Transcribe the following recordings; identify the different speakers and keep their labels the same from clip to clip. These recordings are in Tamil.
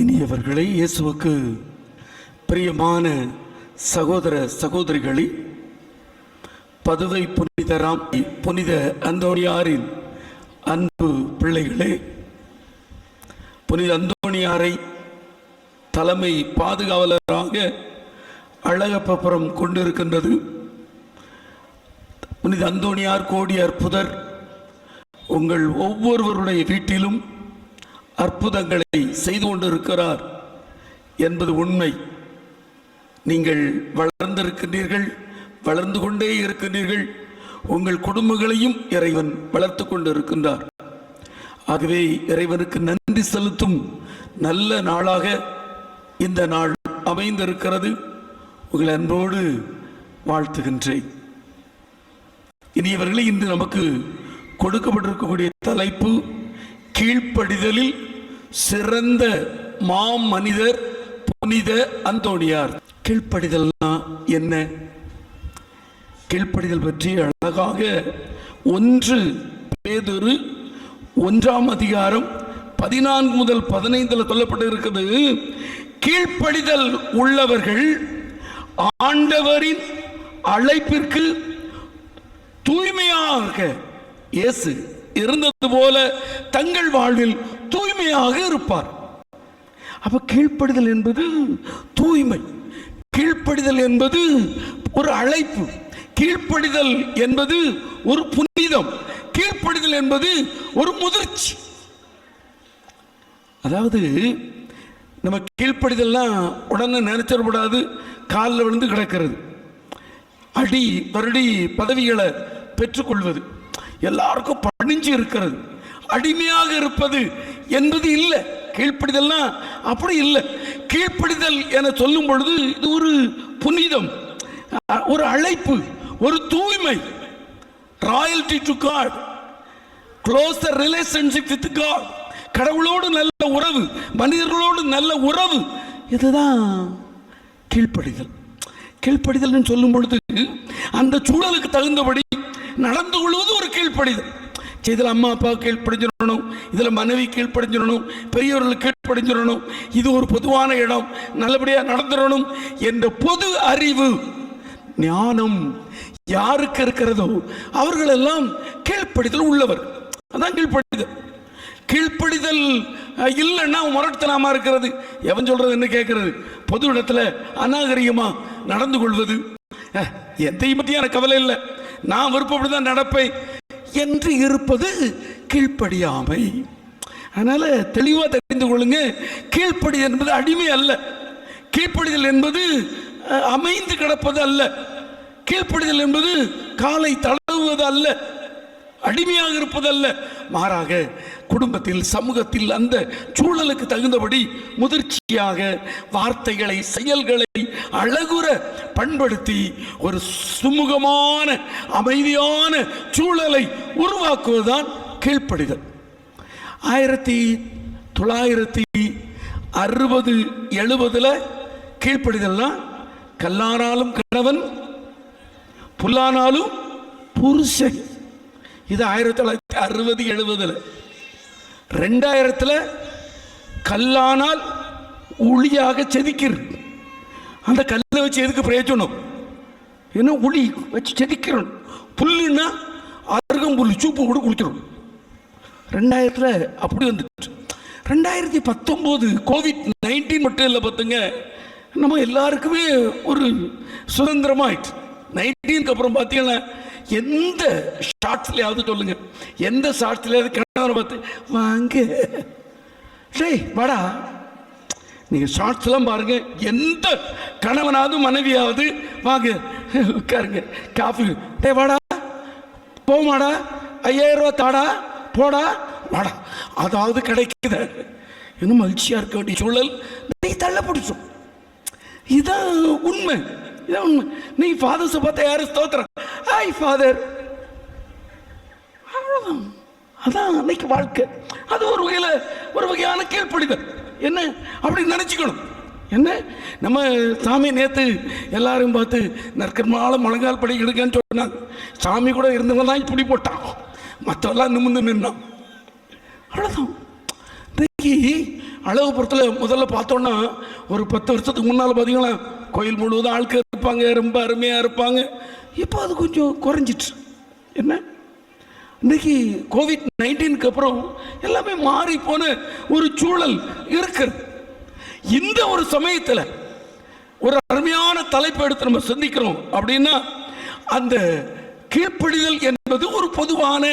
Speaker 1: இனியவர்களே, இயேசுவுக்கு பிரியமான சகோதர சகோதரிகளே, பதுவை புனிதராம் புனித அந்தோணியாரின் அன்பு பிள்ளைகளே, புனித அந்தோணியாரை தலைமை பாதுகாவலராக அழகப்பபுரம் கொண்டிருக்கின்றது. புனித அந்தோணியார் கோடி அற்புதர் உங்கள் ஒவ்வொருவருடைய வீட்டிலும் அற்புதங்களை செய்து கொண்டிருக்கிறார் என்பது உண்மை. நீங்கள் வளர்ந்திருக்கின்றீர்கள், வளர்ந்து கொண்டே இருக்கின்றீர்கள். உங்கள் குடும்பங்களையும் இறைவன் வளர்த்து கொண்டிருக்கின்றார். ஆகவே இறைவனுக்கு நன்றி செலுத்தும் நல்ல நாளாக இந்த நாள் அமைந்திருக்கிறது. உங்கள் அன்போடு வாழ்த்துகின்றேன். இனியவர்களே, இன்று நமக்கு கொடுக்கப்பட்டிருக்கக்கூடிய தலைப்பு கீழ்ப்படிதலில் சிறந்த மாமனிதர் புனித அந்தோணியார். கீழ்ப்படிதல்னா என்ன? கீழ்ப்படிதல் பற்றி அழகாக 1 பேதுரு 1ஆம் அதிகாரம் 14 முதல் 15 சொல்லப்பட்டு இருக்கிறது. கீழ்ப்படிதல் உள்ளவர்கள் ஆண்டவரின் அழைப்பிற்கு தூய்மையாக இயேசு இருந்தது போல தங்கள் வாழ்வில் தூய்மையாக இருப்பார். அப்ப கீழ்ப்படிதல் என்பது தூய்மை, கீழ்ப்படிதல் என்பது ஒரு அழைப்பு, கீழ்ப்படிதல் என்பது ஒரு புனிதம், கீழ்ப்படிதல் என்பது ஒரு முதிர்ச்சி. அதாவது நம்ம கீழ்ப்படிதல்லாம் உடனே நினைச்சிடக்கூடாது. காலில் விழுந்து கிடக்கிறது, அடி வருடி பதவிகளை பெற்றுக்கொள்வது, எல்லாருக்கும் பணிஞ்சு இருக்கிறது, அடிமையாக இருப்பது என்பது இல்லை. கீழ்ப்படிதல்லாம் அப்படி இல்லை. கீழ்ப்படிதல் என சொல்லும் பொழுது இது ஒரு புனிதம், ஒரு அழைப்பு, ஒரு தூய்மை. Royalty to God, closer relationship with God. கடவுளோடு நல்ல உறவு, மனிதர்களோடு நல்ல உறவு, இதுதான் கீழ்ப்படிதல். கீழ்ப்படிதல் சொல்லும் பொழுது அந்த சூழலுக்கு தகுந்தபடி நடந்து கொள்வது ஒரு கீழ்ப்படிதல். இதில் அம்மா அப்பா கீழ்ப்படிஞ்சிடணும், இதில் மனைவி கீழ்ப்படிஞ்சிடணும், பெரியவர்கள் கீழ்ப்படிஞ்சிடணும், இது ஒரு பொதுவான இடம், நல்லபடியாக நடந்துடணும் என்ற பொது அறிவு ஞானம் யாருக்கு இருக்கிறதோ அவர்களெல்லாம் கீழ்ப்படிதல் உள்ளவர். அதான் கீழ்ப்படிதல். கீழ்ப்படிதல் இல்லைன்னா முரட்டுத்தனமா இருக்கிறது, எவன் சொல்றது என்ன கேட்கறது, பொது இடத்துல அநாகரிகமா நடந்து கொள்வது, எதையும் பற்றி எனக்கு கவலை இல்லை, நான் விருப்பப்படிதான் நடப்பேன் என்று இருப்பது கீழ்ப்படியாமை. அதனால தெளிவா தெரிந்து கொள்ளுங்க, கீழ்ப்படிதல் என்பது அடிமை அல்ல, கீழ்ப்படிதல் என்பது அமைந்து கிடப்பது அல்ல, கீழ்ப்படிதல் என்பது காலை தழுவுவது அல்ல, அடிமையாக இருப்பதல்ல. மாறாக குடும்பத்தில் சமூகத்தில் அந்த சூழலுக்கு தகுந்தபடி முதிர்ச்சியாக வார்த்தைகளை செயல்களை அழகுற பண்படுத்தி ஒரு சுமூகமான அமைதியான சூழலை உருவாக்குவதுதான் கீழ்ப்படிதல். 1960-70 கீழ்ப்படிதல்னா கல்லானாலும் கணவன் புல்லானாலும் புருஷன். இது 1960-70. 2000 கல்லானால் உளியாக செதுக்கிறது. அந்த கல்லை வச்சு எதுக்கு பிரயோஜனம்? என்ன உளி வச்சு செதுக்கிறோம். புல்லுன்னா அருகம்புல் சூப்பு கூட குடிக்கிறோம். 2000 அப்படி வந்துட்டு. 2019 COVID-19 மட்டும் இல்லை பார்த்துங்க, நம்ம எல்லாருக்குமே ஒரு சுதந்திரமாயிட்டு. 19க்கு அப்புறம் பார்த்தீங்கன்னா எந்த ஷார்ட்ஸ்லையாவது சொல்லுங்க, எந்த ஷார்ட்ஸ்லையாவது கணவனை பார்த்து வாங்க டேய் வாடா, நீங்கள் ஷார்ட்ஸ்லாம் பாருங்க, எந்த கணவனாவது மனைவியாவது வாங்க உட்காருங்க காஃபி, டே வாடா போமாடா 5000 ரூபா தாடா போடா வாடா, அதாவது கிடைக்குது. இன்னும் மகிழ்ச்சியாக இருக்க வேண்டிய சூழல் நீ தள்ள பிடிச்சோம். இதுதான் உண்மை, இதான் உண்மை. நீ ஃபாதர்ஸை பார்த்தா யாரு ஸ்தோத்திரம், ஹாய் ஃபாதர், அவ்வளோதான். அதான் அன்னைக்கு வாழ்க்கை. அது ஒரு வகையில் ஒரு வகையான கீழ்ப்படிதல். என்ன அப்படி நினச்சிக்கணும். என்ன நம்ம சாமி நேற்று எல்லாரும் பார்த்து நற்கர்மால முழங்கால் படி எடுக்கன்னு சொன்னாங்க. சாமி கூட இருந்தவங்க தான் இப்படி போட்டான், மற்றவெல்லாம் நிமிர்ந்து நின்னான். அவ்வளோதான். அழகுபுரத்தில் முதல்ல பார்த்தோன்னா ஒரு 10 வருஷத்துக்கு முன்னால் பார்த்தீங்கன்னா கோயில் முழுவதும் ஆட்கள் இருப்பாங்க, ரொம்ப அருமையாக இருப்பாங்க. இப்போ அது கொஞ்சம் குறைஞ்சிட்டு. என்ன இன்னைக்கு COVID-19க்கு அப்புறம் எல்லாமே மாறி போன ஒரு சூழல் இருக்கிறது. இந்த ஒரு சமயத்தில் ஒரு அருமையான தலைப்பு எடுத்து நம்ம சிந்திக்கிறோம் அப்படின்னா, அந்த கீழ்ப்படிதல் என்பது ஒரு பொதுவான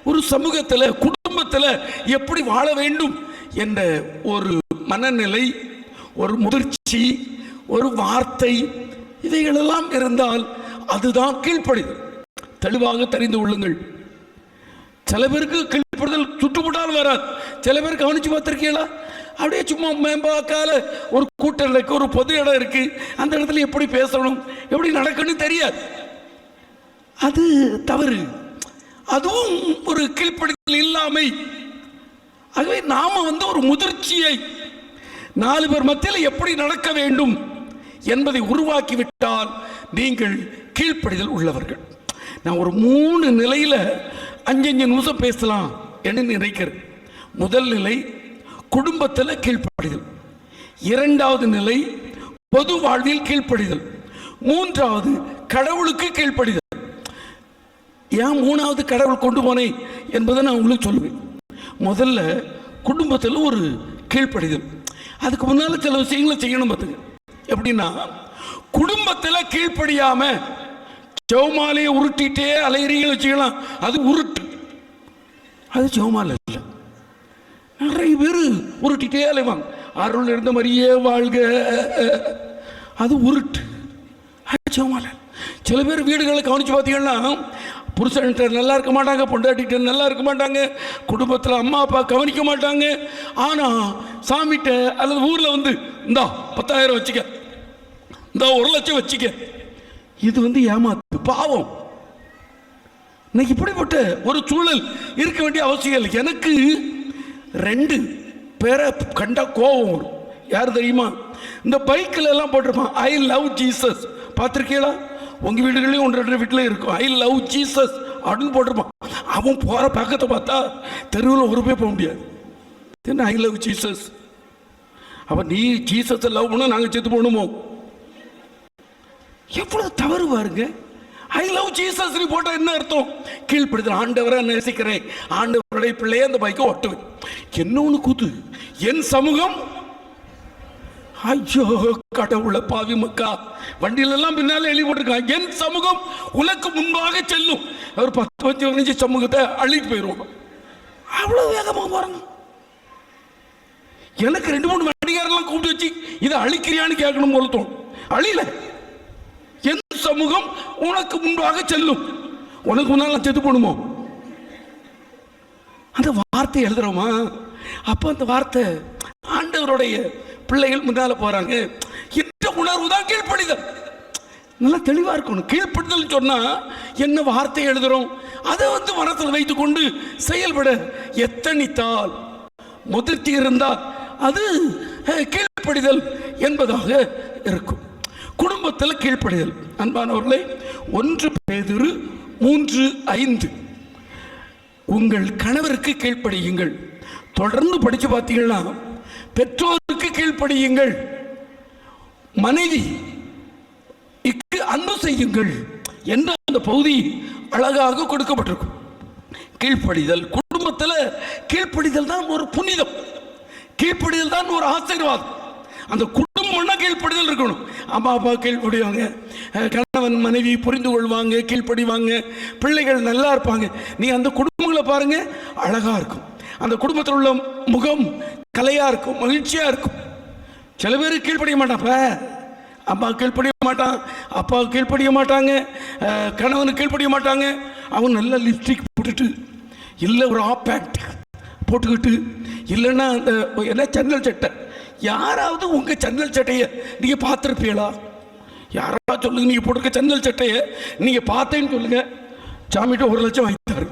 Speaker 1: ஒரு சமூகத்தில், குடும்பத்தில் எப்படி வாழ வேண்டும் என்ற ஒரு மனநிலை, ஒரு முதிர்ச்சி, ஒரு வார்த்தை, இவைகளெல்லாம் இருந்தால் அதுதான் கீழ்ப்படிதல். தெளிவாக தெரிந்து கொள்ளுங்கள். சில பேருக்கு கீழ்ப்படிதல் சுட்டுப்பட்டால் வராது. சில பேர் கவனிச்சு பார்த்திருக்கீங்களா? அப்படியே சும்மா மேம்பாக்கால ஒரு கூட்டம் இருக்கு, ஒரு பொது இடம் இருக்கு, அந்த இடத்துல எப்படி பேசணும், எப்படி நடக்கணும் தெரியாது. அது தவறு. அதுவும் ஒரு கீழ்ப்படிதல் இல்லாமை. ஆகவே நாம ஒரு முதிர்ச்சியை 4 பேர் மத்தியில் எப்படி நடக்க வேண்டும் என்பதை உருவாக்கிவிட்டால் நீங்கள் கீழ்ப்படிதல் உள்ளவர்கள். நான் ஒரு 3 நிலையில 5 நிமிஷம் பேசலாம் என்று நினைக்கிறேன். முதல் நிலை குடும்பத்தில் கீழ்ப்படிதல், 2வது நிலை பொது வாழ்வில் கீழ்ப்படிதல், 3வது கடவுளுக்கு கீழ்ப்படிதல். ஏன் 3வது கடவுள் கொண்டு போனேன் என்பதை நான் உங்களுக்கு சொல்லுவேன். முதல்ல குடும்பத்தில் ஒரு கீழ்ப்படிதல். அதுக்கு முன்னால் சில விஷயங்களை செய்யணும். பார்த்துங்க, எப்படின்னா குடும்பத்தில் கீழ்ப்படியாம ஜெவமாலையை உருட்டிட்டே அலையறிகள் வச்சுக்கலாம். அது உருட்டு, அது ஜெவமாலை இல்லை. நிறைய பேர் உருட்டிட்டே அலைவாங்க. அருள் இருந்த மாதிரியே வாழ்க, அது உருட்டு, அது ஜெவமாலை. சில பேர் வீடுகளை கவனிச்சு பார்த்தீங்கன்னா புருஷன்கிட்ட நல்லா இருக்க மாட்டாங்க, பொண்டாட்டிகிட்ட நல்லா இருக்க மாட்டாங்க, குடும்பத்தில் அம்மா அப்பா கவனிக்க மாட்டாங்க. ஆனால் சாமிகிட்ட அல்லது ஊரில் இந்தா 10,000 வச்சுக்க, இந்தா 1,00,000 வச்சுக்க, இது ஏமாத்து, பாவம். இன்னைக்கு இப்படிப்பட்ட ஒரு சூழல் இருக்க வேண்டிய அவசியம் இல்லை. எனக்கு 2 பேரை கண்டா கோபம் வரும். யார் தெரியுமா? இந்த பைக்கில் எல்லாம் போட்டிருப்பான் ஐ லவ் ஜீசஸ். பார்த்துருக்கீங்களா? உங்கள் வீடுகளையும் 1-2 வீட்டில் இருக்கும் ஐ லவ் ஜீசஸ் அப்படின்னு போட்டிருப்பான். அவன் போகிற பக்கத்தை பார்த்தா தெருவில் ஒரு போய் போக முடியாது. என்ன ஐ லவ் ஜீசஸ்? அப்போ நீ ஜீசஸை லவ் பண்ண நாங்கள் செத்து போகணுமோ? எவ்வளவு தவறு பாருங்க. ஐ லவ் ஜீசஸ் நீ போட்டால் என்ன அர்த்தம்? கீழ்ப்படுதல். ஆண்டவரை நேசிக்கிறேன், ஆண்டவருடைய பிள்ளையே அந்த பைக்கை ஓட்டுவேன். என்ன ஒன்று கூத்து, என் சமூகம், ஐயோ கடவுளை பாவி மக்கா, வண்டியில எல்லாம் பின்னால எழுதி போட்டிருக்காங்க என் சமூகம் உனக்கு முன்பாக செல்லும். ஒரு 10-15 சமூகத்தை அள்ளிட்டு போயிடுவோம். அவ்வளவு வேகமாக போறாங்க. எனக்கு 2-3 வண்டிகாரெல்லாம் கூப்பிட்டு வச்சு இதை அழிக்கிறியான்னு கேட்கணும் போல தோணும். அழியல. என் சமூகம் உனக்கு முன்பாக செல்லும். உனக்கு முன்னால் செத்து போடுமோ? அந்த வார்த்தை எழுதுறோமா? அப்போ அந்த வார்த்தை ஆண்டவருடைய பிள்ளைகள் முன்னால போறாங்க. இந்த உணர்வு தான் கீழ்ப்படிதல். நல்லா தெளிவா இருக்கணும். கீழ்ப்படிதல் சொன்னா என்ன வார்த்தை எழுதுறோம், அதை மனத்தில் வைத்துக் கொண்டு செயல்பட எத்தனித்தால், முதிர்ச்சி இருந்தால் அது கீழ்ப்படிதல் என்பதாக இருக்கும். குடும்பத்தில் கீழ்ப்படிதல். அன்பானவர்களே, 1 பேதுரு 3:5 உங்கள் கணவருக்கு கீழ்ப்படியுங்கள். தொடர்ந்து படிச்சு பார்த்தீங்கன்னா பெற்றோருக்கு கீழ்ப்படியுங்கள், மனைவி அன்பு செய்யுங்கள் என்ற அந்த பகுதி அழகாக கொடுக்கப்பட்டிருக்கும். கீழ்ப்படிதல் குடும்பத்தில் கீழ்ப்படிதல் தான் ஒரு புனிதம், கீழ்ப்படிதல் தான் ஒரு ஆசீர்வாதம். அந்த குடும்பம்னா கீழ்ப்படிதல் இருக்கணும். அம்மா அப்பா கீழ்ப்படிவாங்க, கணவன் மனைவி புரிந்து கொள்வாங்க, கீழ்ப்படிவாங்க, பிள்ளைகள் நல்லா இருப்பாங்க. நீ அந்த குடும்பங்களை பாருங்க, அழகா இருக்கும். அந்த குடும்பத்தில் உள்ள முகம் கலையா இருக்கும், மகிழ்ச்சியா இருக்கும். சில பேர் கீழ்ப்படிய மாட்டாப்ப, அம்மா கீழ்ப்படிய மாட்டான், அப்பா கீழ்ப்படிய மாட்டாங்க, கணவனு கீழ்ப்படிய மாட்டாங்க. அவன் நல்ல லிப்ஸ்டிக் போட்டுட்டு, இல்லை ஒரு ஆப் பேண்ட் போட்டுக்கிட்டு, இல்லைன்னா அந்த என்ன சன்னல் சட்டை. யாராவது உங்க சன்னல் சட்டையை நீங்க பார்த்துருப்பீங்களா? யாராவது சொல்லுங்க, நீங்க போட்டிருக்க சன்னல் சட்டையை நீங்க பார்த்தேன்னு சொல்லுங்க. சாமிகிட்ட 1,00,000 வாங்கித்தாரு,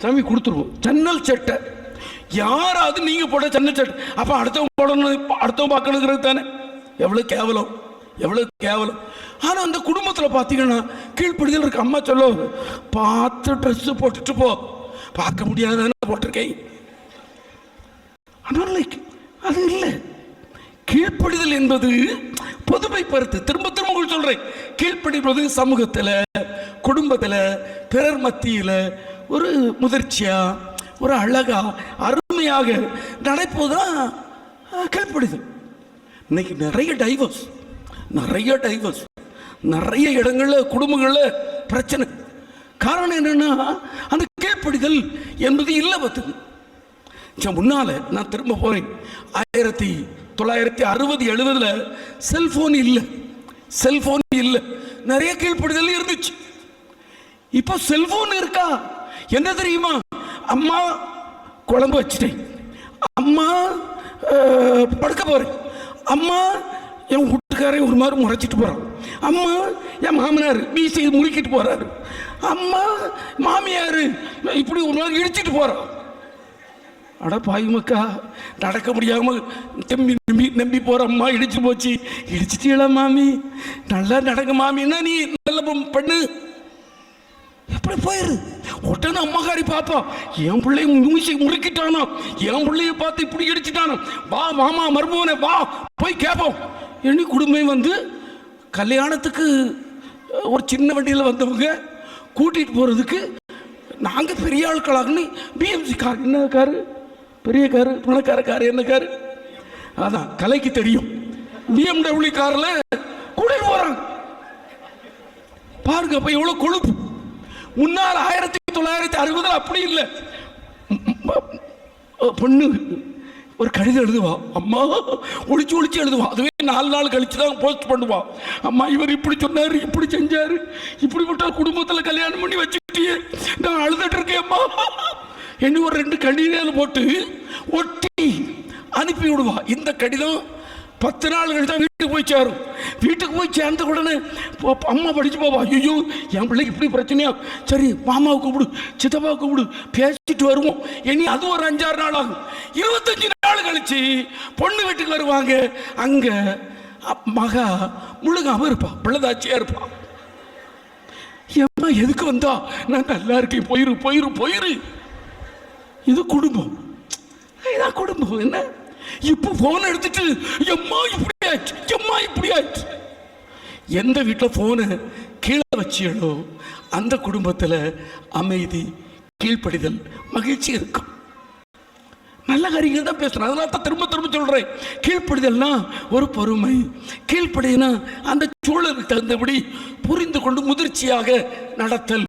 Speaker 1: சாமி கொடுத்துருவோம். சன்னல் சட்டை யாராவது நீங்க போட சன்னல் சட்டை, அப்ப அடுத்தவங்க போடணும், அடுத்தவங்க பார்க்கணுங்கிறது தானே. எவ்வளவு கேவலம், எவ்வளவு கேவலம். ஆனா அந்த குடும்பத்தில் பார்த்தீங்கன்னா கீழ்ப்படிதல் இருக்கு. அம்மா சொல்லுவாங்க, பார்த்து ட்ரெஸ் போட்டுட்டு போ, பார்க்க முடியாதானே போட்டிருக்கேன். அது இல்லை. கீழ்ப்படிதல் என்பது பொதுமை பருத்து. திரும்ப திரும்ப சொல்றேன், கீழ்ப்படிவது சமூகத்தில், குடும்பத்தில், பிறர் மத்தியில் ஒரு முதிர்ச்சியா, ஒரு அழகா, அருமையாக நடப்பதுதான் கீழ்ப்படிதல். இன்னைக்கு நிறைய டைவர்ஸ், நிறைய இடங்களில் குடும்பங்களில் பிரச்சனை. காரணம் என்னன்னா, அந்த கீழ்ப்படிதல் என்பது இல்லை. பார்த்துக்கு முன்னால நான் திரும்ப போறேன், 1960-70 செல்போன் இல்லை, நிறைய கீழ்ப்படிதல் இருந்துச்சு. இப்போ செல்போன் இருக்கா? என்ன தெரியுமா? அம்மா குழம்பு வச்சுட்டேன், அம்மா படுக்க போறேன், அம்மா என் வீட்டுக்காரை ஒரு மாதிரி முறைச்சிட்டு போறான், அம்மா என் மாமனார் மீசை முறுக்கிட்டு போறாரு, அம்மா மாமியார் இப்படி ஒரு மாதிரி இடிச்சிட்டு போறான். அட பாயுமக்கா, நடக்க முடியாம நம்பி போற அம்மா இடிச்சு போச்சு. இடிச்சிட்டீங்களா மாமி? நல்லா நடக்க மாமின்னா நீ நல்ல பண்ணு. எப்படி போயிரு? உடனே அம்மாக்காரி பாப்பா, என் பிள்ளைய மூசி முறுக்கிட்டானா, என் பிள்ளைய பார்த்து இப்படி இடிச்சிட்டானா, வா மாமா மருமகனே வா போய் கேட்போம். எண்ணி குடும்பம் வந்து கல்யாணத்துக்கு ஒரு சின்ன வண்டியில் வந்தவங்க கூட்டிட்டு போறதுக்கு நாங்கள் பெரிய ஆட்களாகனு பிஎம்சி கார், என்ன காரு, பெரிய காரு, பணக்கார காரு, என்ன காரு, அதான் கலைக்கு தெரியும், BMW காரில் கூட்டிட்டு போறாங்க. பாருங்க அப்ப எவ்வளவு கொழுப்பு. முன்னால் 1960 அப்படி இல்லை. பொண்ணு ஒரு கடிதம் எழுதுவா, அம்மா ஒளிச்சு எழுதுவா. அதுவே 4 நாள் கழிச்சு தான் போஸ்ட் பண்ணுவா. அம்மா இவர் இப்படி சொன்னாரு, இப்படி செஞ்சாரு, இப்படிப்பட்ட குடும்பத்தில் கல்யாணம் பண்ணி வச்சுக்கிட்டே நான் அழுதுட்டு இருக்கேன் அம்மா. என்ன ஒரு 2 கடிதம் போட்டு ஒட்டி அனுப்பி விடுவா. இந்த கடிதம் 10 நாள் கழிச்சு தான் வீட்டுக்கு போய் சேரும். வீட்டுக்கு போய் சேர்ந்த உடனே அம்மா படிச்சு போவா, ஐயோ என் பிள்ளைக்கு இப்படி பிரச்சனையா, சரி மாமாவை கூப்பிடு, சித்தப்பாவை கூப்பிடு, பேசிட்டு வருவோம். இனி அது ஒரு 5-6 நாள் ஆகும். 25 நாள் கழிச்சு பொண்ணு வீட்டுக்கு வருவாங்க. அங்க மகா முழுகாம இருப்பா, பிள்ளைதாச்சியா இருப்பா. ஏம்மா எதுக்கு வந்தா? நான் நல்லா இருக்கேன், போயிரு. இது குடும்பம், இதான் குடும்பம். என்ன இப்ப போன் எடுத்துட்டு எம்மா இப்படி ஆயிடுச்சு. எந்த வீட்டில் போனை கீழே வச்சியோ அந்த குடும்பத்தில் அமைதி, கீழ்ப்படிதல், மகிழ்ச்சி இருக்கும். நல்ல காரியங்கள் தான் பேசுறேன். அதனால தான் திரும்ப சொல்றேன், கீழ்ப்படிதல்னா ஒரு பொறுமை. கீழ்ப்படினா அந்த சூழலுக்கு தகுந்தபடி புரிந்து கொண்டு முதிர்ச்சியாக நடத்தல்.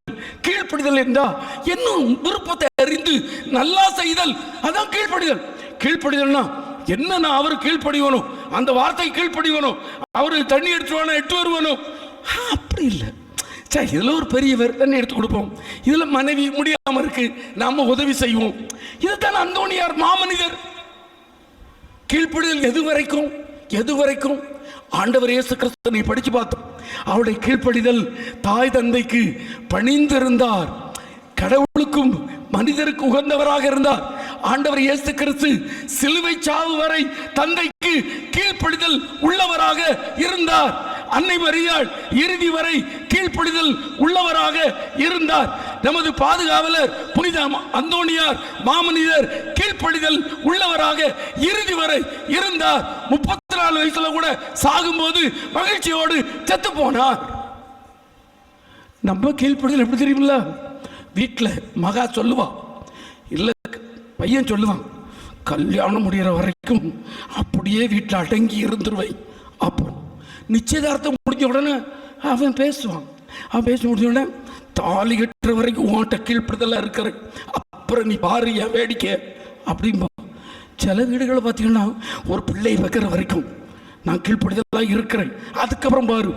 Speaker 1: கீழ்ப்படிதல் என்றால் இன்னும் விருப்பத்தை அறிந்து நல்லா செய்தல், அதான் கீழ்ப்படிதல். கீழ்ப்படிதல்னா என்ன? நான் அவரு கீழ்ப்படிவனும், அந்த வார்த்தை கீழ்ப்படிவனும், அவரு தண்ணி எடுத்துருவானோ எட்டு வருவானோ, அப்படி இல்லை. சரி, இதில் ஒரு பெரியவர் தண்ணி எடுத்து கொடுப்போம், இதில் மனைவி முடியாமல் இருக்கு, நாம உதவி செய்வோம். இதுதான் அந்தோணியார் மாமனிதர். கீழ்ப்படிதல் எது வரைக்கும் ஆண்டவர் இயேசு கிறிஸ்துவை படிச்சு பார்த்தோம். அவருடைய கீழ்ப்படிதல் தாய் தந்தைக்கு பணிந்திருந்தார், கடவுளுக்கும் மனிதருக்கு உகந்தவராக இருந்தார். ஆண்டவர் இயேசு கிறிஸ்து சிலுவை சாவு வரை தந்தைக்கு கீழ்ப்படிதல் உள்ளவராக இருந்தார். அன்னை மரியாள் இறுதி வரை கீழ்ப்படிதல் உள்ளவராக இருந்தார். நமது பாதுகாவலர் புனித அந்தோணியார் மாமனிதர் கீழ்ப்படிதல் உள்ளவராக இறுதி வரை இருந்தார். 34 வயசுல கூட சாகும்போது மகிழ்ச்சியோடு செத்து போனார். நம்ம கீழ்ப்படிதல் எப்படி தெரியுமில்ல? வீட்டில் மகா சொல்லுவா, இல்லை பையன் சொல்லுவான், கல்யாணம் முடிகிற வரைக்கும் அப்படியே வீட்டில் அடங்கி இருந்துருவை. அப்போ நிச்சயதார்த்தம் முடிஞ்ச உடனே அவன் பேசுவான். அவன் பேச முடிஞ்ச உடனே தாலி கட்டுற வரைக்கும் உன்கிட்ட கீழ்ப்படுதலாக இருக்கிற, அப்புறம் நீ பாரு என் வேடிக்கை அப்படின்பா. சில வீடுகளை பார்த்தீங்கன்னா ஒரு பிள்ளை வைக்கிற வரைக்கும் நான் கீழ்ப்படுதலாக இருக்கிறேன், அதுக்கப்புறம் பாரு.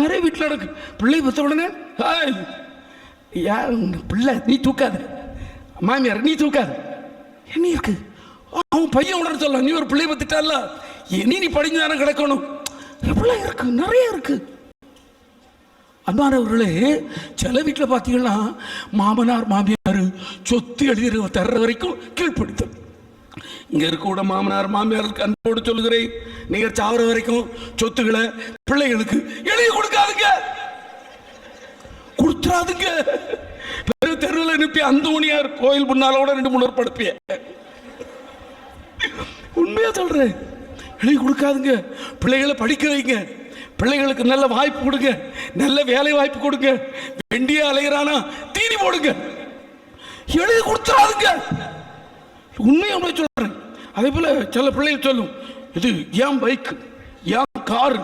Speaker 1: நிறைய வீட்டில் நடக்கு, பிள்ளை வைத்த உடனே பிள்ளை நீ தூக்காத, மாமியார் நீ தூக்காத, என்ன இருக்கு? அவன் பையன் உடனே சொல்ல, நீ ஒரு பிள்ளை பத்துட்டால, நீ படிஞ்சான கிடக்கணும். இருக்கு, நிறைய இருக்கு. அன்பானவர்களே, சில வீட்டில் பார்த்தீங்கன்னா மாமனார் மாமியார் சொத்து எழுதி தர்ற வரைக்கும் கீழ்ப்படுத்தும். இங்க இருக்க கூட மாமனார் மாமியாருக்கு அன்போடு சொல்லுகிறேன், நீங்க சாவர வரைக்கும் சொத்துக்களை பிள்ளைகளுக்கு எழுதி கொடுக்காதுங்க, கொடுத்துறாதுங்க. தெருவில் அனுப்பி அந்தோணியார் கோயில் முன்னாலோட 2-3 படுப்பிய உண்மையா சொல்றேன். எழுதி கொடுக்காதுங்க. பிள்ளைகளை படிக்க வைங்க, பிள்ளைகளுக்கு நல்ல வாய்ப்பு கொடுங்க, நல்ல வேலை வாய்ப்பு கொடுங்க. வெண்டியா அலைகிறானா தீனி போடுங்க, எழுதி கொடுத்துறாதுங்க. உண்மையா சொல்றேன். அதே போல சில பிள்ளைகள் சொல்லும், இது ஏன் பைக், ஏன் காரு,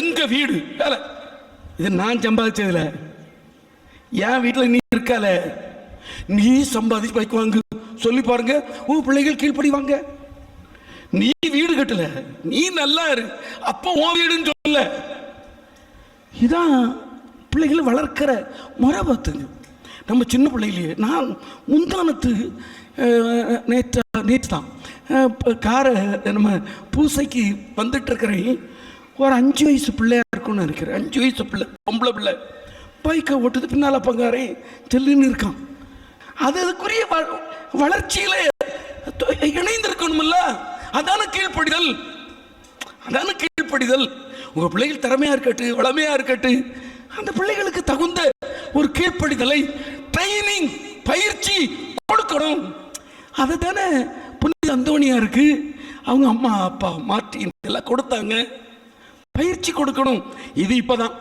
Speaker 1: எங்க வீடு வேலை, இது நான் சம்பாதிச்சதுல, என் வீட்டில் நீ இருக்கால, நீ சம்பாதிச்சு பைக் வாங்கு சொல்லி பாருங்க, உன் பிள்ளைகள் கீழ்ப்படிவாங்க. நீ வீடு கட்டல, நீ நல்லா இரு, அப்போ உன் வீடுன்னு சொல்ல. இதான் பிள்ளைகளை வளர்க்கிற முறை பார்த்துங்க. நம்ம சின்ன பிள்ளையிலேயே, நான் முந்தானத்து நேற்று தான் காரை நம்ம பூசைக்கு வந்துட்டு இருக்கிறேன். ஒரு 5 வயசு பிள்ளையா இருக்கும்னு நினைக்கிறேன். 5 வயசு பிள்ளை, பொம்பளை பிள்ளை, பைக்கை ஓட்டுது, பின்னால் பங்காரே செல்லுன்னு இருக்கான். அதுக்குரிய வளர்ச்சியில இணைந்திருக்கணும்ல. அதான கீழ்ப்படிதல், அதான கீழ்ப்படிதல். உங்க பிள்ளைகள் திறமையா இருக்கட்டு, வளமையா இருக்கட்டு, அந்த பிள்ளைகளுக்கு தகுந்த ஒரு கீழ்ப்படிதலை, ட்ரைனிங், பயிற்சி கொடுக்கணும். அதை தானே புனித அந்தோணியாருக்கு அவங்க அம்மா அப்பா மார்ட்டின் எல்லாம் கொடுத்தாங்க. பயிற்சி கொடுக்கணும். இது இப்பதான்,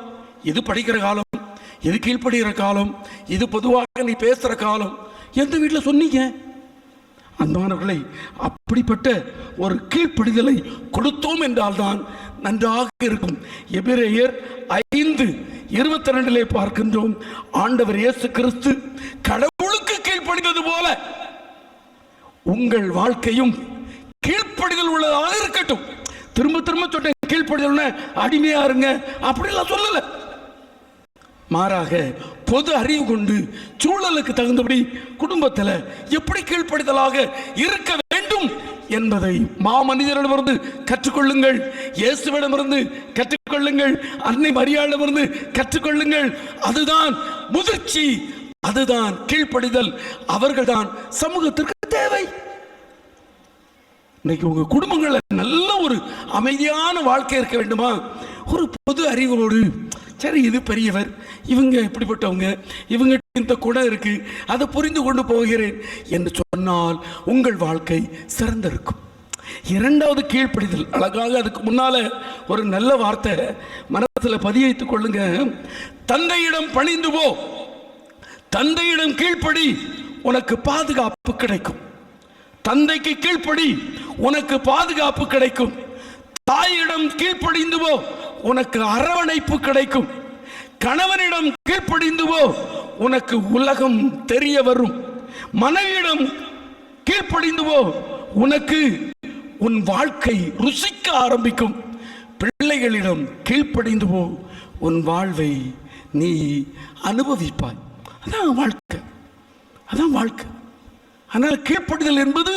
Speaker 1: இது படிக்கிற காலம், இது கீழ்ப்படுகிற காலம், இது பொதுவாக நீ பேசுற காலம். எந்த வீட்டில் சொன்னீங்க? அந்த மாணவர்களை அப்படிப்பட்ட ஒரு கீழ்ப்படிதலை கொடுத்தோம் என்றால்தான் நன்றாக இருக்கும். எபிரேயர் 5:22 பார்க்கின்றோம், ஆண்டவர் இயேசு கிறிஸ்து கடவுளுக்கு கீழ்ப்படிந்தது போல உங்கள் வாழ்க்கையும் கீழ்ப்படிதல் உள்ளதாக இருக்கட்டும். திரும்ப திரும்ப சொன்ன கீழ்ப்படிதல் அடிமையா இருங்க அப்படிலாம் சொல்லல. மாறாக பொது அறிவு கொண்டு சூழலுக்கு தகுந்தபடி குடும்பத்தில் எப்படி கீழ்ப்படிதலாக இருக்க வேண்டும் என்பதை மாமனிதரிடமிருந்து கற்றுக்கொள்ளுங்கள், இயேசுவிடமிருந்து கற்றுக்கொள்ளுங்கள், அன்னை மரியாளிடமிருந்து கற்றுக்கொள்ளுங்கள். அதுதான் முதிர்ச்சி, அதுதான் கீழ்ப்படிதல். அவர்கள்தான் சமூகத்திற்கு தேவை. இன்னைக்கு உங்க குடும்பங்கள்ல நல்ல ஒரு அமைதியான வாழ்க்கை இருக்க வேண்டுமா? ஒரு பொது அறிவோடு, சரி இது பெரியவர், இவங்க இப்படிப்பட்டவங்க, இவங்க இந்த குணம் இருக்கு, அதை புரிந்து கொண்டு போகிறேன் என்று சொன்னால் உங்கள் வாழ்க்கை சிறந்திருக்கும். இரண்டாவது கீழ்ப்படிதல், அழகாக அதுக்கு முன்னால ஒரு நல்ல வார்த்தை மனத்தில் பதிய வைத்துக் கொள்ளுங்க. தந்தையிடம் பணிந்து போ, தந்தையிடம் கீழ்ப்படி, உனக்கு பாதுகாப்பு கிடைக்கும். தந்தைக்கு கீழ்ப்படி, உனக்கு பாதுகாப்பு கிடைக்கும். தாயிடம் கீழ்ப்படிந்து போ, உனக்கு அரவணைப்பு கிடைக்கும். கணவனிடம் கீழ்ப்படிந்து போ, உனக்கு உலகம் தெரிய வரும். மனைவியிடம் கீழ்ப்படிந்து போ, உனக்கு உன் வாழ்க்கை ருசிக்க ஆரம்பிக்கும். பிள்ளைகளிடம் கீழ்ப்படிந்து போ, உன் வாழ்வை நீ அனுபவிப்பாய். அதான் வாழ்க்கை, அதான் வாழ்க்கை. ஆனால் கீழ்ப்படிதல் என்பது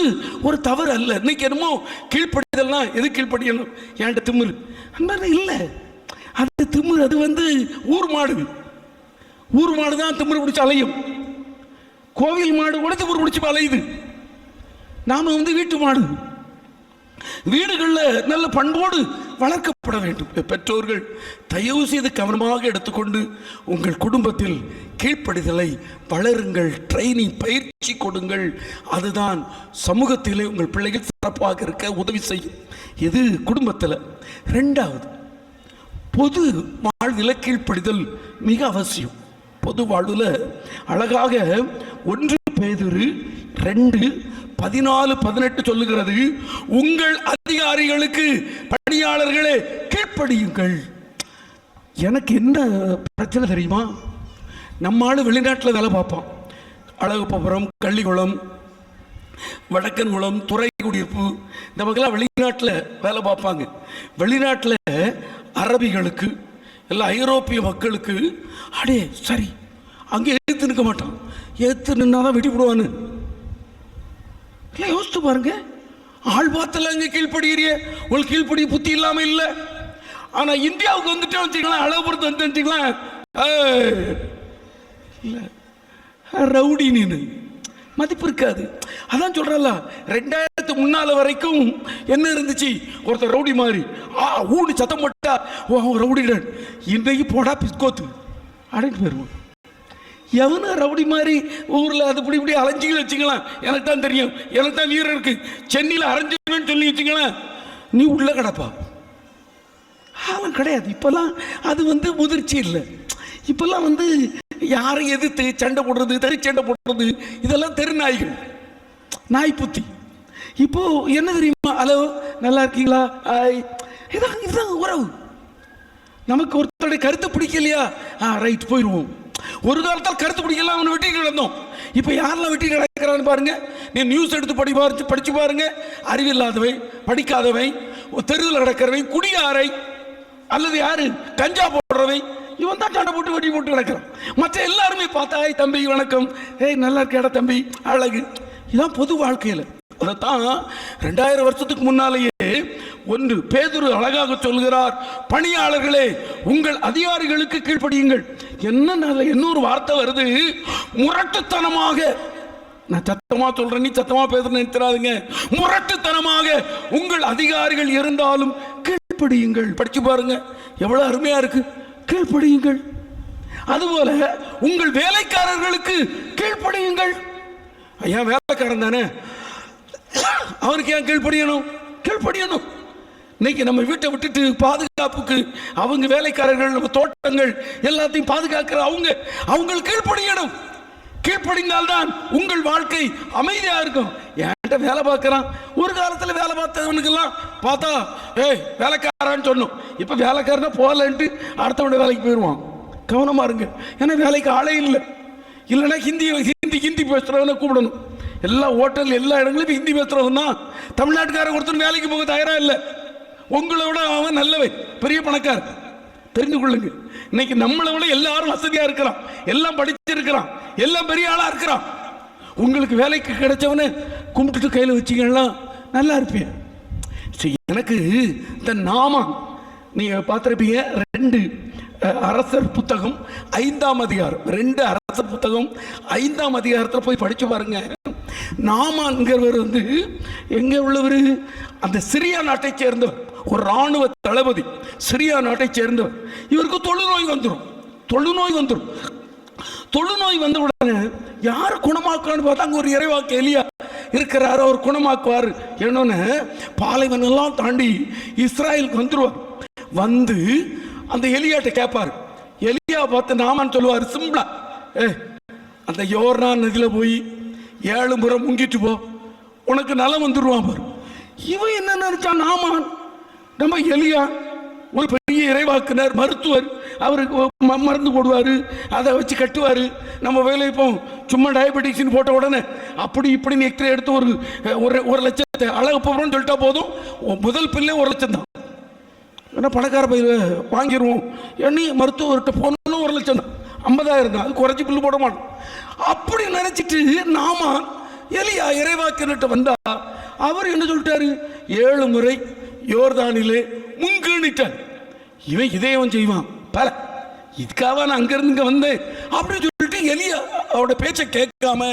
Speaker 1: ஒரு தவறு அல்ல. இன்னைக்கு என்னமோ கீழ்ப்படிதல்னா எது கீழ்ப்படியணும், ஏன்ட்ட திமிரு அந்த இல்லை. அது திமிரு, அது ஊர் மாடு. ஊர் மாடு தான் திமிரு பிடிச்சி அலையும். கோவில் மாடு கூட திமிரு பிடிச்சி அலையுது. நாம வீட்டு மாடு. வீடுகளில் நல்ல பண்போடு வளர்க்கப்பட வேண்டும். பெற்றோர்கள் தயவு செய்து கவனமாக எடுத்துக்கொண்டு உங்கள் குடும்பத்தில் கீழ்ப்படிதலை வளருங்கள், ட்ரைனிங், பயிற்சி கொடுங்கள். அதுதான் சமூகத்திலே உங்கள் பிள்ளைகள் சிறப்பாக இருக்க உதவி செய்யும். இது குடும்பத்தில். ரெண்டாவது, பொது வாழ்வில் கீழ்ப்படிதல் மிக அவசியம். பொது வாழ்வில் அழகாக 1 பேதுரு 2:14-18 சொல்லுகிறது, உங்கள் அதிகாரிகளுக்கு பணியாளர்களே கீழ்ப்படியுங்கள். எனக்கு என்ன பிரச்சனை தெரியுமா? நம்ம ஆளு வெளிநாட்டில் வேலை பார்ப்பான். அழகுப்பபுரம், கள்ளிக்குளம், வடக்கன்குளம், துறைக்குடியிருப்பு, இந்த மக்கள்லாம் வெளிநாட்டில் வேலை பார்ப்பாங்க. வெளிநாட்டில் அரபிகளுக்கு, எல்லாம் ஐரோப்பிய மக்களுக்கு அடே சரி, அங்கே எழுத்து நிற்க மாட்டான். எழுத்து நின்னாதான் வெட்டி விடுவான்னு. யோசித்து பாருங்க. ஆள் பார்த்தல அங்கே கீழ்ப்படுகிறிய, உங்களுக்கு கீழ்ப்படி புத்தி இல்லாமல் இல்லை. ஆனால் இந்தியாவுக்கு வந்துட்டே வச்சுக்கலாம், அழகுபுரத்து வந்து வச்சுக்கலாம், இல்லை ரவுடி நீனு மதிப்பு இருக்காது. அதான் சொல்றல, 2000 முன்னால வரைக்கும் என்ன இருந்துச்சு? ஒருத்தர் ரவுடி மாதிரி ஊடி சத்தம் போட்டா ரவுடிடன். இன்றைக்கு போடா பிஸ்கோத்து அப்படின்னு போயிருவோம். எவனும் ரவுடி மாதிரி ஊரில் அது இப்படி இப்படி அலைஞ்சிக்கல வச்சுக்கலாம், எனக்கு தான் தெரியும், எனக்கு தான் வீரம் இருக்கு, சென்னையில் அரைஞ்சிருவேன்னு சொல்லி வச்சுக்கலாம், நீ உள்ள கிடப்பா. அதெல்லாம் கிடையாது. இப்போல்லாம் அது முதிர்ச்சி இல்லை. இப்போல்லாம் யாரை எதிர்த்து சண்டை போடுறது, தெரு சண்டை போடுறது, இதெல்லாம் தெரு நாய்கள், நாய் புத்தி. இப்போ என்ன தெரியுமா, ஹலோ நல்லா இருக்கீங்களா, இதுதான் உறவு. நமக்கு ஒருத்தருடைய கருத்தை பிடிக்கலையா, ரைட் போயிடுவோம். ஒரு காலத்தால் கருத்து பிடிக்கலாம் அவனை வெட்டி கிடந்தோம். இப்போ யாரெல்லாம் வெட்டி கிடக்கிறான்னு பாருங்க. நீ நியூஸ் எடுத்து படிச்சு பாருங்க. அறிவில்லாதவை, படிக்காதவை, தெருவில் கிடக்கிறவை, குடியாரை அல்லது யாரு கஞ்சா போடுறவை, இவன் தான் சண்டை போட்டு வெட்டி போட்டு கிடக்கிறான். மற்ற எல்லாருமே பார்த்தா தம்பி வணக்கம், நல்லா இருக்கேடா தம்பி, அழகு. இதுதான் பொது வாழ்க்கையில். அதைத்தான் 2000 வருஷத்துக்கு முன்னாலேயே ஒன்று பேதுரு அழகாக சொல்கிறார், பணியாளர்களே உங்கள் அதிகாரிகளுக்கு கீழ்ப்படியுங்கள். இன்னொரு வார்த்தை வருது, முரட்டுத்தனமாக. நான் சத்தமா சொல்றேன், நீ சத்தமா பேசுறேன்னு நினைச்சிடாதீங்க. முரட்டுத்தனமாக உங்கள் அதிகாரிகள் இருந்தாலும் கீழ்ப்படியுங்கள். படிச்சு பாருங்க, எவ்வளவு அருமையா இருக்கு. கீழ்ப்படியுங்கள். அதுபோல உங்கள் வேலைக்காரர்களுக்கு கீழ்ப்படியுங்கள். ஐயா வேலைக்காரன் தானே, அவருக்கு ஏன் கீழ்ப்படியணும்? கீழ்ப்படியணும். இன்னைக்கு நம்ம வீட்டை விட்டுட்டு பாதுகாப்புக்கு அவங்க வேலைக்காரர்கள், நம்ம தோட்டங்கள் எல்லாத்தையும் பாதுகாக்கிற அவங்களுக்கு கீழ்ப்படியணும். கீழ்ப்படிந்தால்தான் உங்கள் வாழ்க்கை அமைதியா இருக்கும். என்கிட்ட வேலை பார்க்கறான், ஒரு காலத்தில் வேலை பார்த்தவனுக்கெல்லாம் பார்த்தா வேலைக்காரான்னு சொன்னோம். இப்போ வேலைக்காரனா போகலன்ட்டு அடுத்தவனுடைய வேலைக்கு போயிடுவான். கவனமா இருங்க. ஏன்னா வேலைக்கு ஆளே இல்லை. இல்லைன்னா ஹிந்தி பேசுறவனை கூப்பிடணும். எல்லா ஹோட்டல் எல்லா இடங்களும் ஹிந்தி பேசுறவன் தான். தமிழ்நாட்டுக்காரன் ஒருத்தர் வேலைக்கு போக தயாரா இல்லை. உங்களை விட அவன் நல்லவை, பெரிய பணக்காரன். தெரிந்து கொள்ளுங்க. இன்னைக்கு நம்மளை விட எல்லாரும் வசதியா இருக்கிறான், எல்லாம் படிச்சிருக்கிறான், எல்லாம் பெரிய ஆளா இருக்கிறான். உங்களுக்கு வேலைக்கு கிடைச்சவனு கும்பிட்டுட்டு கையில் வச்சிங்கன்னா நல்லா இருப்பீங்க. எனக்கு இந்த நாமம் நீங்க பார்த்திருப்பீங்க. 2 அரசர் புத்தகம் 5ஆம் அதிகாரம், 2 அரசர் புத்தகம் 5ஆம் அதிகாரத்தில் போய் படிச்சு பாருங்க. நாமான்கிறவர் எங்க உள்ளவர்? அந்த சிரியா நாட்டை சேர்ந்தவர், ஒரு ராணுவ தளபதி, சிரியா நாட்டை சேர்ந்தவர். இவருக்கு தொழுநோய் வந்துடும். தொழுநோய் வந்த உடனே யாரு குணமாக்குவான்னு பார்த்தா அங்க ஒரு இறைவாக்கு எலியா இருக்கிறாரு, அவர் குணமாக்குவார். என்னன்னு பாலைவனம் எல்லாம் தாண்டி இஸ்ராயலுக்கு வந்துருவார். வந்து அந்த எலியாட்ட கேட்பார். எலியா பார்த்து நாமான் சொல்லுவார் சிம்பிளா, அந்த யோர்தான் நதியில போய் 7 முறை முங்கிட்டு போ, உனக்கு நலம் வந்துருவான் பாரு. இவன் என்ன நினைச்சான், நாமான் நம்ம எலியா ஒரு பெரிய இறைவாக்குனர், மருத்துவர், அவருக்கு மருந்து போடுவார், அதை வச்சு கட்டுவார். நம்ம வேலை இப்போ சும்மா டயபெட்டிக்ஸ்னு போட்ட உடனே அப்படி இப்படின்னு எக்ஸ்ரே எடுத்து ஒரு லட்சத்தை அழகு போகிறோம்னு சொல்லிட்டா போதும், முதல் பிள்ளை 1 லட்சம் தான். ஏன்னா பணக்கார பயிர் வாங்கிடுவோம். எண்ணி மருத்துவர்கிட்ட போகணும்னு 1 லட்சம் தான், 50,000 தான், அது குறைச்சி பில்லு போட மாட்டோம். அப்படி நினைச்சிட்டு நாமான் எலியா இறைவாக்கினிட்ட வந்தா அவர் என்ன சொல்லிட்டாரு, 7 முறை யோர்தானிலே முங்கிட்டார். இவன் இதயம் செய்வான் பல, இதுக்காக நான் அங்கிருந்து இங்க வந்தேன் அப்படின்னு சொல்லிட்டு எலியா அவரோட பேச்சை கேட்காம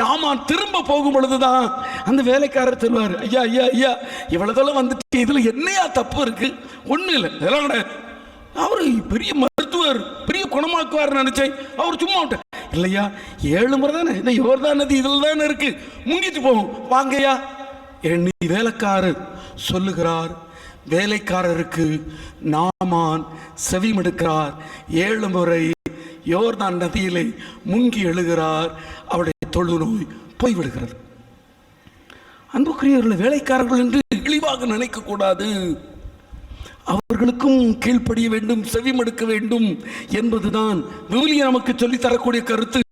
Speaker 1: நாமான் திரும்ப போகும் பொழுதுதான் அந்த வேலைக்காரர் சொல்வார், ஐயா ஐயா ஐயா இவ்வளவுதெல்லாம் வந்துட்டு இதுல என்னையா தப்பு இருக்கு? ஒண்ணு இல்லை, இதெல்லாம் கிடையாது. அவரு பெரிய மருத்துவர், பெரிய குணமாக்குவார் நினைச்சேன். அவர் சும்மா விட்ட இல்லையா, 7 முறை தானே இந்த யோர்தான் நதி இதுல தானே இருக்கு, முங்கிட்டு போகும், வாங்கய்யா. எண்ணி வேலைக்காரர் சொல்லுகிறார். வேலைக்காரருக்கு நாமான் செவிமடுக்கிறார். 7 முறை யோர்தான் நதியிலே முங்கி எழுகிறார். அவருடைய தொழுநோய் போய்விடுகிறது. அன்புக்குரியவர்கள், வேலைக்காரர்கள் என்று இழிவாக நினைக்க கூடாது. அவர்களுக்கும் கீழ்ப்படிய வேண்டும், செவிமடுக்க வேண்டும் என்பதுதான் விவிலியம் நமக்கு சொல்லி தரக்கூடிய கருத்து.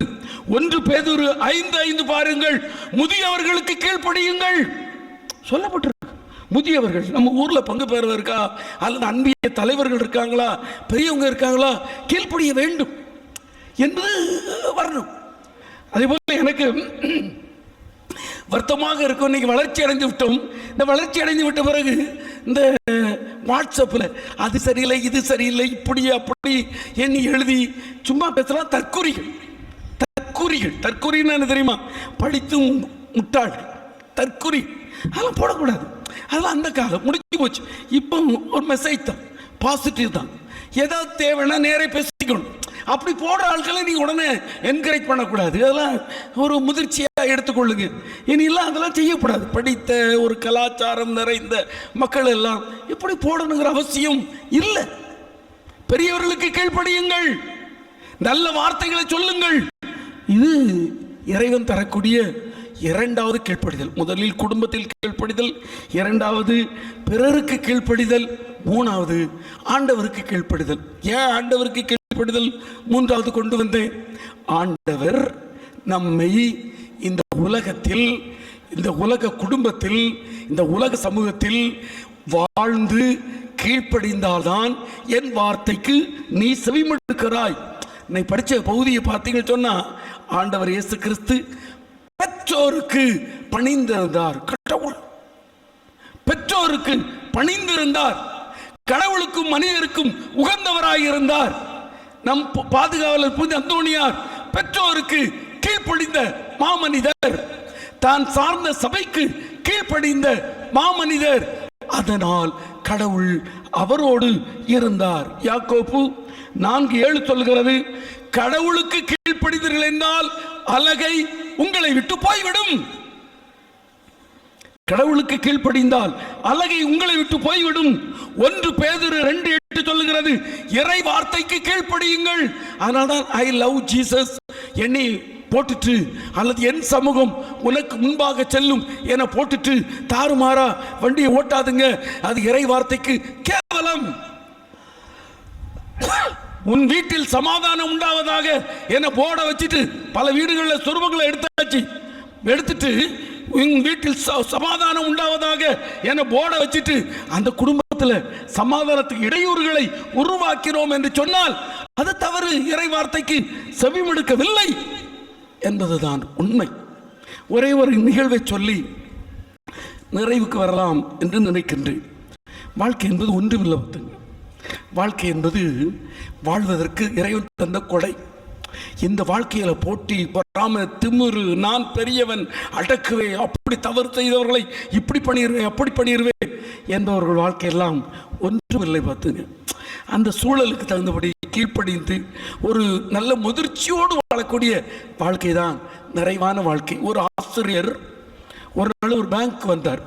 Speaker 1: 1 பேதுரு 5:5 பாருங்கள், முதியவர்களுக்கு கீழ்ப்படியுங்கள் சொல்லப்பட்டிருக்கு. முதியவர்கள் நம்ம ஊர்ல பங்கு பெறுவ இருக்கா, அல்லது அன்பிய தலைவர்கள் இருக்காங்களா, பெரியவங்க இருக்காங்களா, கீழ்ப்படிய வேண்டும் என்பது வரணும். அதே போல எனக்கு வருத்தமாக இருக்கும், இன்னைக்கு வளர்ச்சி அடைந்து விட்டோம். இந்த வளர்ச்சி அடைந்து விட்ட பிறகு இந்த வாட்ஸ்அப்பில் அது சரியில்லை, இது சரியில்லை, இப்படி அப்படி எண்ணி எழுதி சும்மா பேசலாம். தற்கூறின்னு என்ன தெரியுமா? படித்தும் முட்டாள் தற்கூறி, அதெல்லாம் போடக்கூடாது. அதெல்லாம் அந்த காலம் முடிஞ்சு போச்சு. இப்போ ஒரு மெசேஜ் தான், பாசிட்டிவ் தான். ஏதாவது தேவைன்னா நேரே பேசிக்கணும். அப்படி போடுற ஆட்களை நீ உடனே என்கரேஜ் பண்ணக்கூடாது. அதெல்லாம் ஒரு முதிர்ச்சியாக எடுத்துக்கொள்ளுங்க. இனியெல்லாம் அதெல்லாம் செய்யக்கூடாது. படித்த ஒரு கலாச்சாரம் நிறைந்த மக்கள் எல்லாம் இப்படி போடணுங்கிற அவசியம் இல்லை. பெரியவர்களுக்கு கீழ்ப்படியுங்கள், நல்ல வார்த்தைகளை சொல்லுங்கள். இது இறைவன் தரக்கூடிய இரண்டாவது கீழ்ப்படிதல். முதலில் குடும்பத்தில் கீழ்ப்படிதல், இரண்டாவது பிறருக்கு கீழ்ப்படிதல், மூணாவது ஆண்டவருக்கு கீழ்ப்படிதல். ஏன் ஆண்டவருக்கு கீழ்ப்படிதல் மூன்றாவது கொண்டு வந்தேன்? ஆண்டவர் நம்மை இந்த உலகத்தில், இந்த உலக குடும்பத்தில், இந்த உலக சமூகத்தில் வாழ்ந்து கீழ்ப்படிந்தால்தான் என் வார்த்தைக்கு நீ செவிமடுக்கிறாய். நீ படித்த பகுதியை பார்த்தீங்கன்னு சொன்னா, ஆண்டவர் இயேசு கிறிஸ்து பெற்றோருக்கு பணிந்திருந்தார். கடவுள் பெற்றோருக்கு பணிந்திருந்தார். கடவுளுக்கும் மனிதருக்கும் உகந்தவராயிருந்தார். நம் பாதுகாவலர் புனித அந்தோணியார் பெற்றோருக்கு கீழ்ப்படிந்த மாமனிதர், தான் சார்ந்த சபைக்கு கீழ்ப்படிந்த மாமனிதர். அதனால் கடவுள் அவரோடு இருந்தார். யாக்கோபு 4:7 சொல்கிறது, கடவுளுக்கு கீழ்ப்படிந்தீர்கள் என்றால் அலகை உங்களை விட்டு போய்விடும். கடவுளுக்கு கீழ்ப்படிந்தால் அலகை உங்களை விட்டு போய்விடும். 1 பேதுரு 2:8 சொல்லுகிறது, இறை வார்த்தைக்கு கீழ்ப்படியுங்கள். அதனால்தான் ஐ லவ் ஜீசஸ் என்னை போட்டுட்டு, அல்லது என் சமூகம் உனக்கு முன்பாக செல்லும் என போட்டுட்டு தாறுமாறா வண்டியை ஓட்டாதுங்க. அது இறை வார்த்தைக்கு கேவலம். உன் வீட்டில் சமாதானம் உண்டாவதாக என போர்டை வச்சுட்டு, பல வீடுகளில் சொருபங்களை எடுத்துட்டு உன் வீட்டில் சமாதானம் உண்டாவதாக என போர்டை வச்சுட்டு அந்த குடும்பத்தில் சமாதானத்துக்கு இடையூறுகளை உருவாக்கிறோம் என்று சொன்னால் அது தவறு. இறை வார்த்தைக்கு செவிமடுக்கவில்லை என்பதுதான் உண்மை. ஒரே ஒரு நிகழ்வை சொல்லி நிறைவுக்கு வரலாம் என்று நினைக்கின்றேன். வாழ்க்கை என்பது ஒன்றுமில்லை. வாழ்க்கை என்பது வாழ்வதற்கு இறைவன் தந்த கொடை. இந்த வாழ்க்கையில போட்டி, பொறாமை, திமிரு, நான் பெரியவன், அடக்குவே, அப்படி தவறு செய்தவர்களை இப்படி பண்ணிடுவேன், அப்படி பண்ணிடுவேன் என்பவர்கள் வாழ்க்கையெல்லாம் ஒன்றுமில்லை. பார்த்துங்க, அந்த சூழலுக்கு தகுந்தபடி கீழ்ப்படிந்து ஒரு நல்ல முதிர்ச்சியோடு வாழக்கூடிய வாழ்க்கை தான் நிறைவான வாழ்க்கை. ஒரு ஆசிரியர் ஒரு நாள் ஒரு பேங்க் வந்தார்.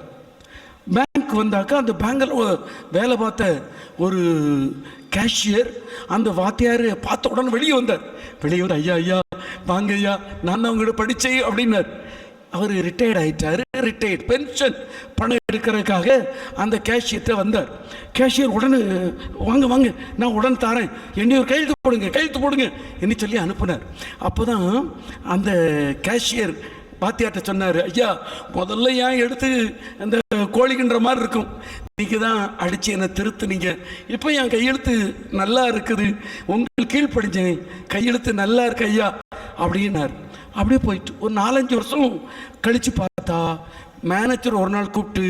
Speaker 1: பேங்க் வந்தாக்கா அந்த பேங்கில் வேலை பார்த்த ஒரு கேஷியர் அந்த வாத்தியார் பார்த்த உடனே வெளியே வந்தார். வெளியே வந்து, ஐயா ஐயா வாங்க ஐயா, நான் அவங்கள்ட்ட படித்தேன் அப்படின்னார். அவர் ரிட்டையர்ட் ஆகிட்டார். ரிட்டையர்ட் பென்ஷன் பணம் எடுக்கிறதுக்காக அந்த கேஷியர்கிட்ட வந்தார். கேஷியர் உடனே வாங்க வாங்க நான் உடனே தரேன், என்னை ஒரு கையெழுத்து போடுங்க என்று சொல்லி அனுப்புனார். அப்போ தான் அந்த கேஷியர் பாத்தியார்ட்ட சொன்னார், ஐயா முதல்ல ஏன் எடுத்து அந்த கோழிக்கின்ற மாதிரி இருக்கும், நீங்கள் தான் அடித்து என்னை திருத்துனீங்க, இப்போ என் கையெழுத்து நல்லா இருக்குது, உங்களுக்கு கீழ்ப்படிஞ்சேன், கையெழுத்து நல்லா இருக்கு ஐயா அப்படின்னார். அப்படியே போயிட்டு ஒரு 4-5 வருஷம் கழித்து பார்த்தா மேனேஜர் ஒரு நாள் கூப்பிட்டு,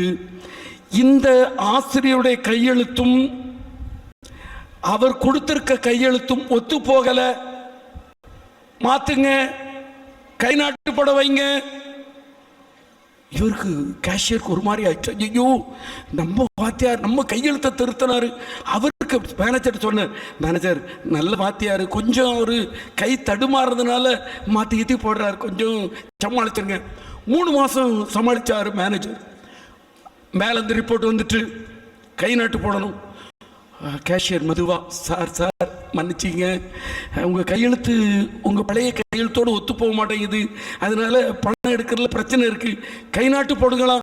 Speaker 1: இந்த ஆசிரியருடைய கையெழுத்தும் அவர் கொடுத்திருக்க கையெழுத்தும் ஒத்து போகலை, மாற்றுங்க, கை நாட்டு போட வைங்க. இவருக்கு கேஷியருக்கு ஒரு மாதிரி ஆயிடுச்சு. ஐயோ, நம்ம வாத்தியார் நம்ம கையெழுத்தை திருத்தினாரு. அவருக்கு மேனேஜர் சொன்னார், மேனேஜர் நல்ல வாத்தியார், கொஞ்சம் ஒரு கை தடுமாறுறதுனால மாற்றி போடுறாரு, கொஞ்சம் சமாளிச்சிருங்க. 3 மாதம் சமாளித்தார் மேனேஜர். மேலேருந்து ரிப்போர்ட் வந்துட்டு கை நாட்டு போடணும். கேஷியர் மெதுவா, சார் மன்னிச்சிங்க, உங்கள் கையெழுத்து உங்கள் பழைய கையெழுத்தோடு ஒத்து போக மாட்டேங்குது, அதனால பணம் எடுக்கிறதுல பிரச்சனை இருக்கு, கை நாட்டு போடுங்களா.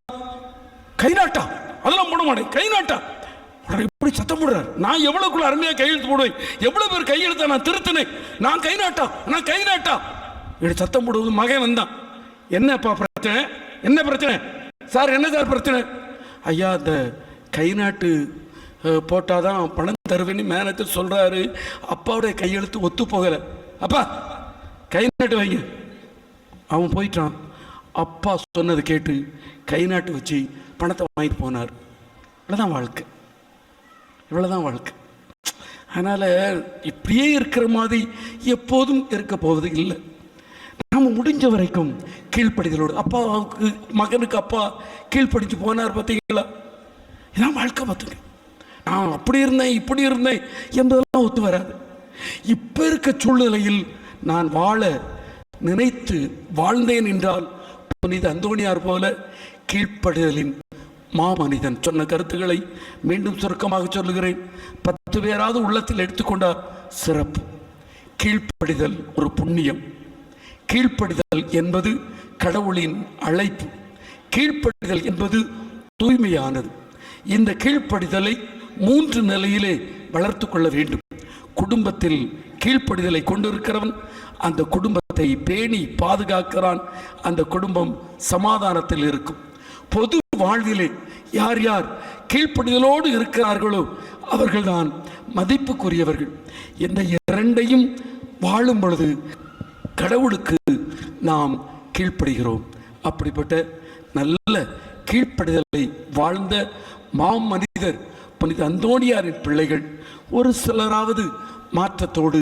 Speaker 1: கை நாட்டா? அதெல்லாம் போட மாட்டேன், கை நாட்டா? எப்படி சத்தம் போடுறாரு. நான் எவ்வளவுக்குள்ள அருமையாக கையெழுத்து போடுவேன், எவ்வளவு பேர் கையெழுத்த நான் திருத்தினேன், நான் கை நாட்டா இப்படி சத்தம் போடுவது. மகன் வந்தான், என்னப்பா பிரச்சனை, என்ன பிரச்சனை சார், என்ன சார் பிரச்சனை? ஐயா அந்த கை நாட்டு போட்டாதான் பணம் தருவேன்னு மேனேஜர் சொல்றாரு, அப்பாவுடைய கையெழுத்து ஒத்து போகலை, அப்பா கை நாட்டு வைங்க. அவன் போயிட்டான். அப்பா சொன்னதை கேட்டு கை நாட்டு வச்சு பணத்தை வாங்கிட்டு போனார். இவ்வளோதான் வாழ்க்கை. அதனால் இப்படியே இருக்கிற மாதிரி எப்போதும் இருக்க போவது இல்லை. நாம் முடிஞ்ச வரைக்கும் கீழ்ப்படிதலோடு, அப்பாவுக்கு மகனுக்கு அப்பா கீழ்ப்படிச்சு போனார் பார்த்தீங்களா, இதான் வாழ்க்கை. பார்த்துங்க, நான் அப்படி இருந்தேன் இப்படி இருந்தேன் என்பதெல்லாம் ஒத்து வராது. இப்ப இருக்க சூழ்நிலையில் நான் வாழ நினைத்து வாழ்ந்தேன் என்றால் புனித அந்தோணியார் போல கீழ்ப்படுதலின் மாமனிதன் சொன்ன கருத்துக்களை மீண்டும் சுருக்கமாக சொல்லுகிறேன். 10 பேராவது உள்ளத்தில் எடுத்துக்கொண்டார் சிறப்பு. கீழ்ப்படிதல் ஒரு புண்ணியம். கீழ்ப்படிதல் என்பது கடவுளின் அழைப்பு. கீழ்ப்படிதல் என்பது தூய்மையானது. இந்த கீழ்ப்படிதலை 3 நிலையிலே வளர்த்து கொள்ள வேண்டும். குடும்பத்தில் கீழ்ப்படிதலை கொண்டிருக்கிறவன் அந்த குடும்பத்தை பேணி பாதுகாக்கிறான். அந்த குடும்பம் சமாதானத்தில் இருக்கும். பொது வாழ்விலே யார் யார் கீழ்ப்படிதலோடு இருக்கிறார்களோ அவர்கள்தான் மதிப்புக்குரியவர்கள். இந்த இரண்டையும் வாழும் பொழுது கடவுளுக்கு நாம் கீழ்ப்படுகிறோம். அப்படிப்பட்ட நல்ல கீழ்ப்படிதலை வாழ்ந்த மாமனிதர் புனித அந்தோணியாரின் பிள்ளைகள். ஒரு சிலராவது மாற்றத்தோடு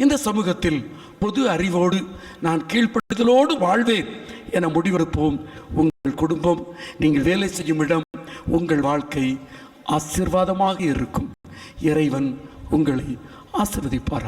Speaker 1: இந்த சமூகத்தில் பொது அறிவோடு நான் கீழ்ப்படுதலோடு வாழ்வேன் என முடிவெடுப்போம். உங்கள் குடும்பம், நீங்கள் வேலை செய்யும் இடம், உங்கள் வாழ்க்கை ஆசீர்வாதமாக இருக்கும். இறைவன் உங்களை ஆசீர்வதிப்பார்.